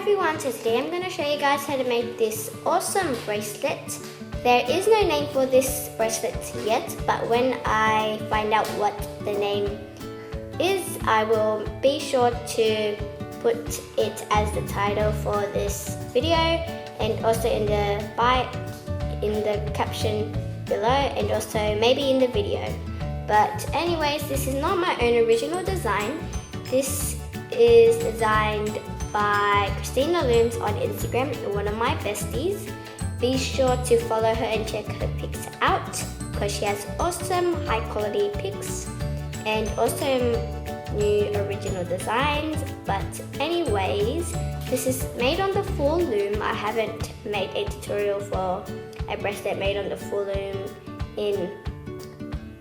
everyone, so today I'm going to show you guys how to make this awesome bracelet. There is no name for this bracelet yet, but when I find out what the name is, I will be sure to put it as the title for this video, and also in the caption below, and also maybe in the video. But anyways, this is not my own original design. This is designed by Loom on Instagram, one of my besties. Be sure to follow her and check her pics out because she has awesome high quality pics and awesome new original designs. But anyways, this is made on the full loom. I haven't made a tutorial for a bracelet made on the full loom in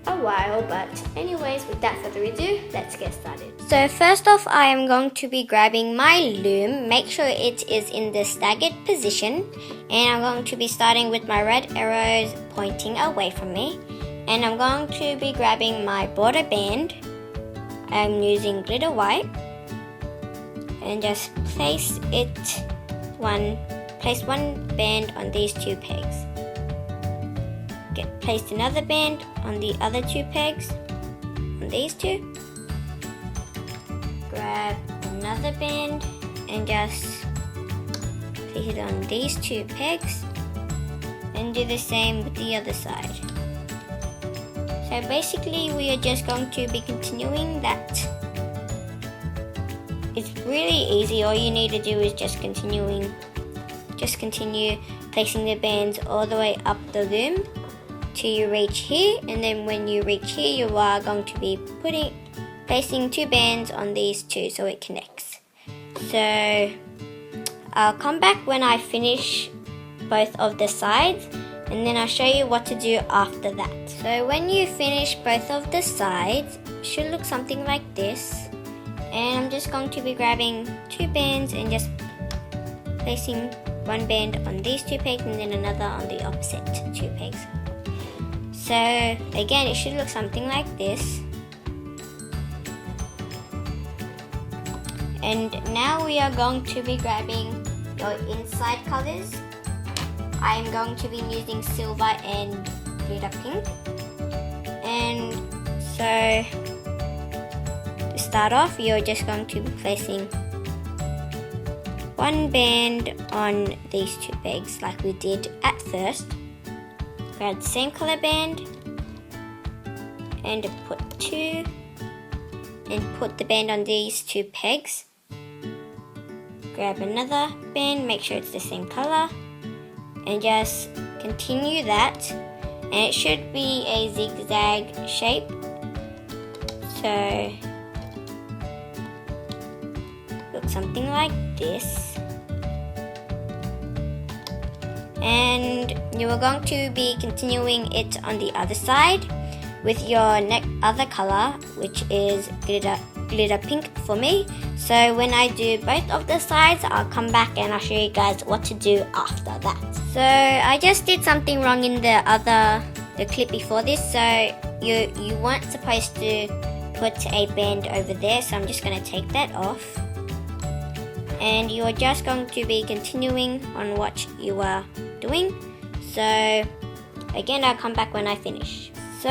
a while, but anyways, without further ado, let's get started. So first off, I am going to be grabbing my loom. Make sure it is in the staggered position, and I'm going to be starting with my red arrows pointing away from me, and I'm going to be grabbing my border band. I'm using glitter white, and just place one band on these two pegs. Place another band on the other two pegs, on these two. Grab another band and just place it on these two pegs, and do the same with the other side. So basically we are just going to be continuing that. It's really easy. All you need to do is just continue placing the bands all the way up the loom till you reach here, and then when you reach here, you are going to be placing two bands on these two so it connects. So I'll come back when I finish both of the sides, and then I'll show you what to do after that. So when you finish both of the sides, it should look something like this. And I'm just going to be grabbing two bands and just placing one band on these two pegs and then another on the opposite two pegs. So again, it should look something like this. And now we are going to be grabbing your inside colors. I am going to be using silver and glitter pink. And so to start off, you're just going to be placing one band on these two pegs like we did at first. Grab the same color band and put the band on these two pegs. Grab another band, make sure it's the same color, and just continue that. And it should be a zigzag shape. So look something like this. And you are going to be continuing it on the other side with your other color, which is glitter pink for me. So when I do both of the sides, I'll come back and I'll show you guys what to do after that. So I just did something wrong in the clip before this. So you weren't supposed to put a band over there, so I'm just going to take that off. And you are just going to be continuing on what you are doing. So again, I'll come back when I finish. So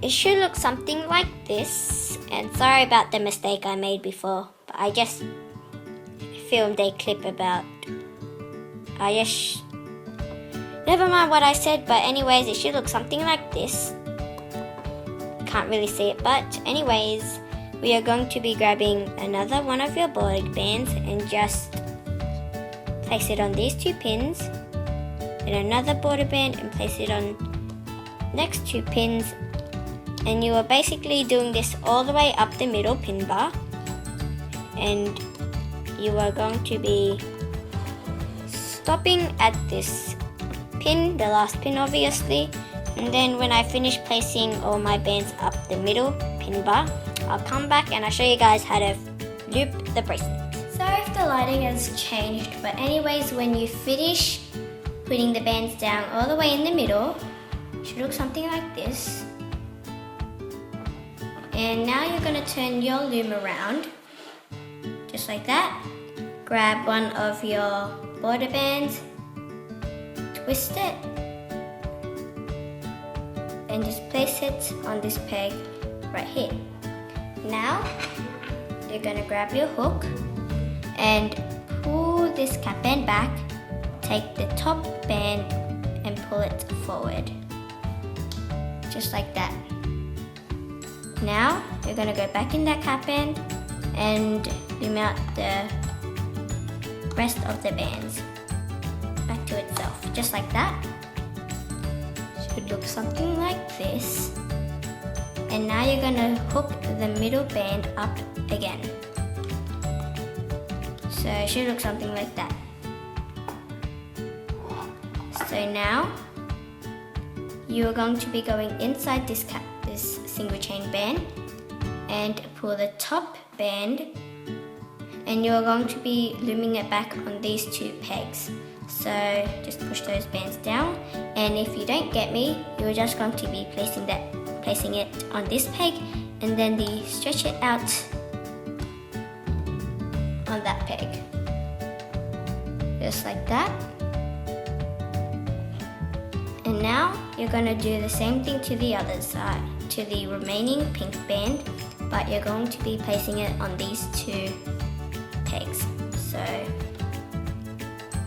it should look something like this, and sorry about the mistake I made before, but I just filmed a clip never mind what I said, but anyways, it should look something like this. Can't really see it, but anyways, we are going to be grabbing another one of your border bands and just place it on these two pins, and another border band and place it on next two pins, and you are basically doing this all the way up the middle pin bar. And you are going to be stopping at this pin, the last pin obviously, and then when I finish placing all my bands up the middle pin bar, I'll come back and I'll show you guys how to loop the bracelet. Sorry if the lighting has changed, but anyways, when you finish putting the bands down all the way in the middle, it should look something like this. And now you're going to turn your loom around, just like that. grab one of your border bands, twist it, and just place it on this peg right here. Now you're gonna grab your hook and pull this cap band back, take the top band and pull it forward, just like that. Now you're gonna go back in that cap band and loom out the rest of the bands back to itself, just like that. Should look something like this. And now you're gonna hook the middle band up again. So it should look something like that. So now you are going to be going inside this single chain band and pull the top band, and you are going to be looming it back on these two pegs. So just push those bands down, and if you don't get me, you're just going to be placing it on this peg and then stretch it out on that peg, just like that. And now you're going to do the same thing to the other side, to the remaining pink band, but you're going to be placing it on these two pegs. So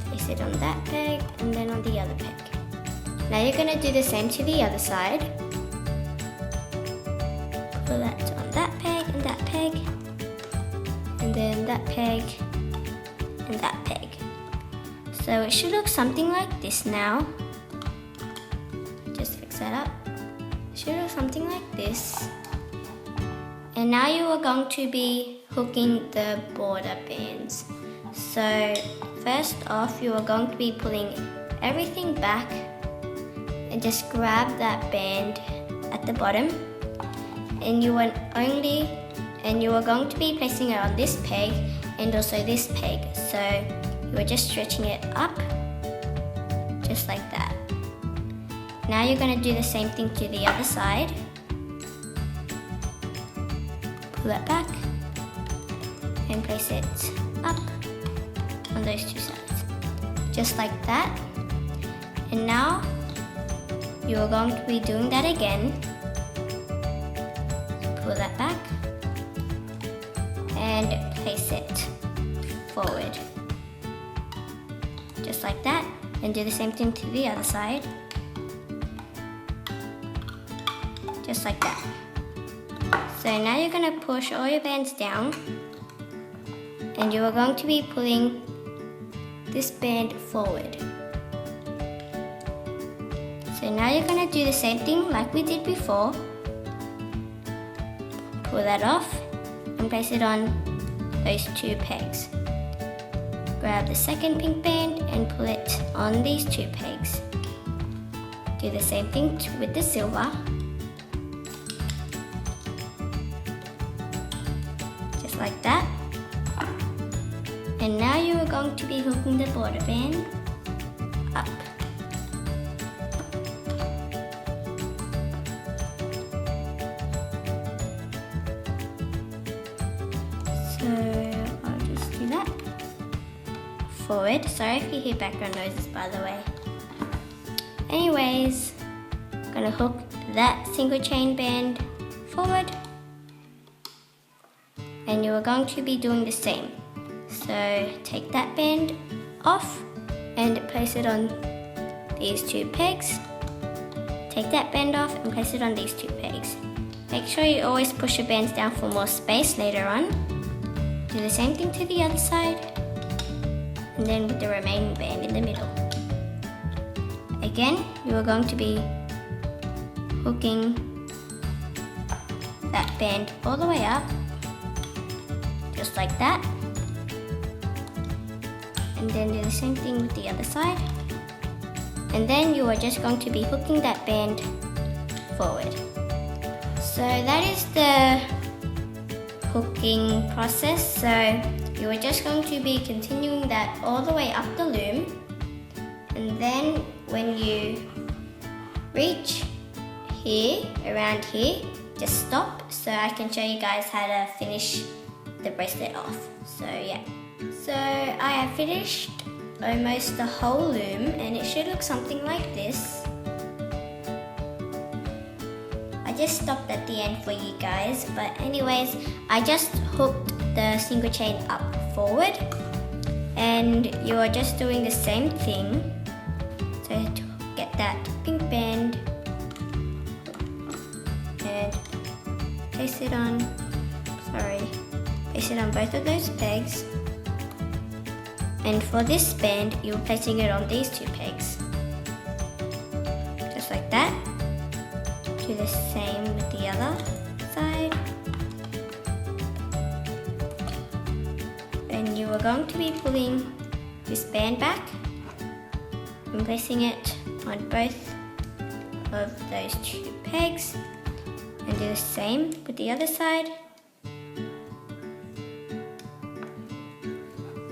place it on that peg and then on the other peg. Now you're going to do the same to the other side. Pull that on that peg and that peg, and then that peg and that peg. So it should look something like this now. Just fix that up. It should look something like this. And now you are going to be hooking the border bands. So first off, you are going to be pulling everything back and just grab that band at the bottom, and you are going to be placing it on this peg and also this peg. So you are just stretching it up, just like that. Now you're going to do the same thing to the other side. Pull it back and place it up on those two sides, just like that. And now you are going to be doing that again. Pull that back and place it forward, just like that, and do the same thing to the other side, just like that. So now you're going to push all your bands down, and you are going to be pulling this band forward. So now you're going to do the same thing like we did before. Pull that off and place it on those two pegs. Grab the second pink band and pull it on these two pegs. Do the same thing with the silver. Just like that. And now you are going to be hooking the border band up. So I'll just do that. Forward. Sorry if you hear background noises, by the way. Anyways, I'm gonna hook that single chain band forward, and you are going to be doing the same. So take that band off and place it on these two pegs. Take that band off and place it on these two pegs. Make sure you always push your bands down for more space later on. Do the same thing to the other side, and then with the remaining band in the middle. Again, you are going to be hooking that band all the way up, just like that. And then do the same thing with the other side. And then you are just going to be hooking that band forward. So that is the hooking process. So you are just going to be continuing that all the way up the loom, and then when you reach here, around here, just stop so I can show you guys how to finish the bracelet off. So yeah. So I have finished almost the whole loom, and it should look something like this. I just stopped at the end for you guys, but anyways, I just hooked the single chain up forward, and you are just doing the same thing. So to get that pink band and place it on both of those pegs. And for this band, you're placing it on these two pegs. Just like that. Do the same with the other side. And you are going to be pulling this band back and placing it on both of those two pegs. And do the same with the other side.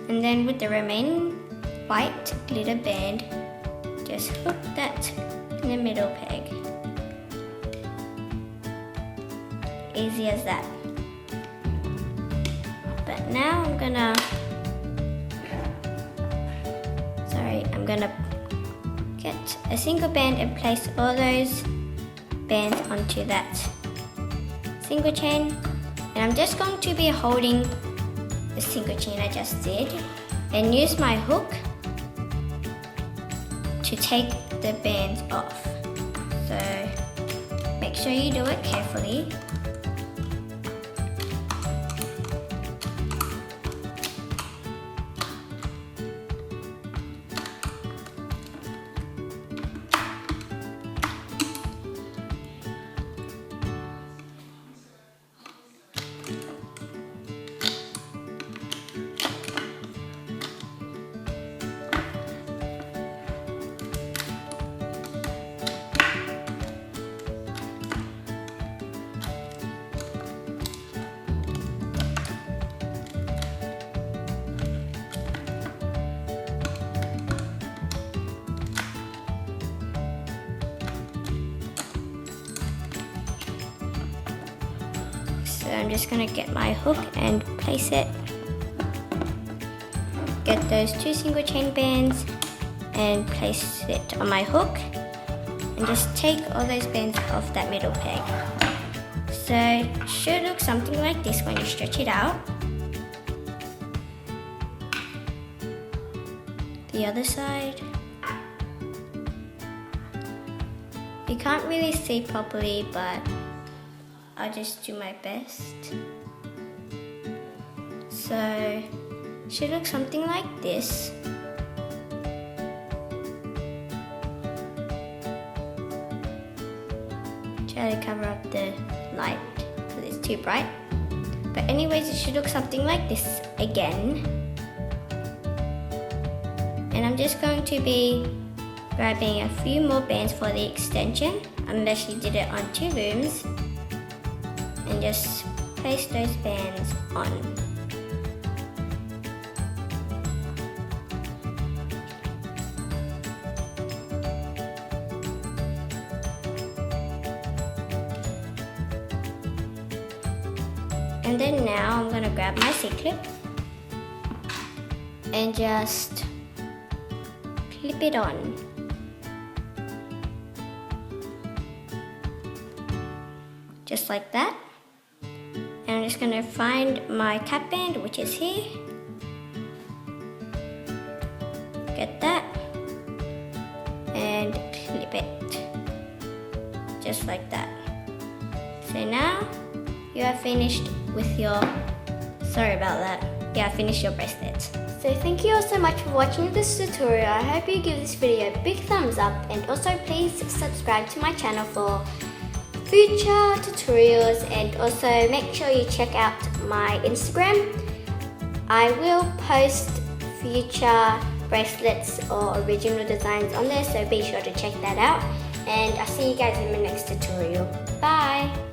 And then with the remaining white glitter band, just hook that in the middle peg. Easy as that. But now I'm gonna get a single band and place all those bands onto that single chain. And I'm just going to be holding the single chain I just did and use my hook to take the bands off. So make sure you do it carefully. So I'm just going to get my hook and place it. Get those two single chain bands and place it on my hook. And just take all those bands off that middle peg. So it should look something like this when you stretch it out. The other side. You can't really see properly, but I'll just do my best. So it should look something like this. Try to cover up the light because it's too bright. But anyways, it should look something like this again. And I'm just going to be grabbing a few more bands for the extension, unless you did it on two looms. And just place those bands on. And then now I'm going to grab my C-clip and just clip it on. Just like that. And I'm just going to find my cap band, which is here. Get that. And clip it. Just like that. So now you are finished with your, sorry about that. You have finished your bracelet. So thank you all so much for watching this tutorial. I hope you give this video a big thumbs up, and also please subscribe to my channel for future tutorials, and also make sure you check out my Instagram. I will post future bracelets or original designs on there, so be sure to check that out, and I'll see you guys in my next tutorial. Bye!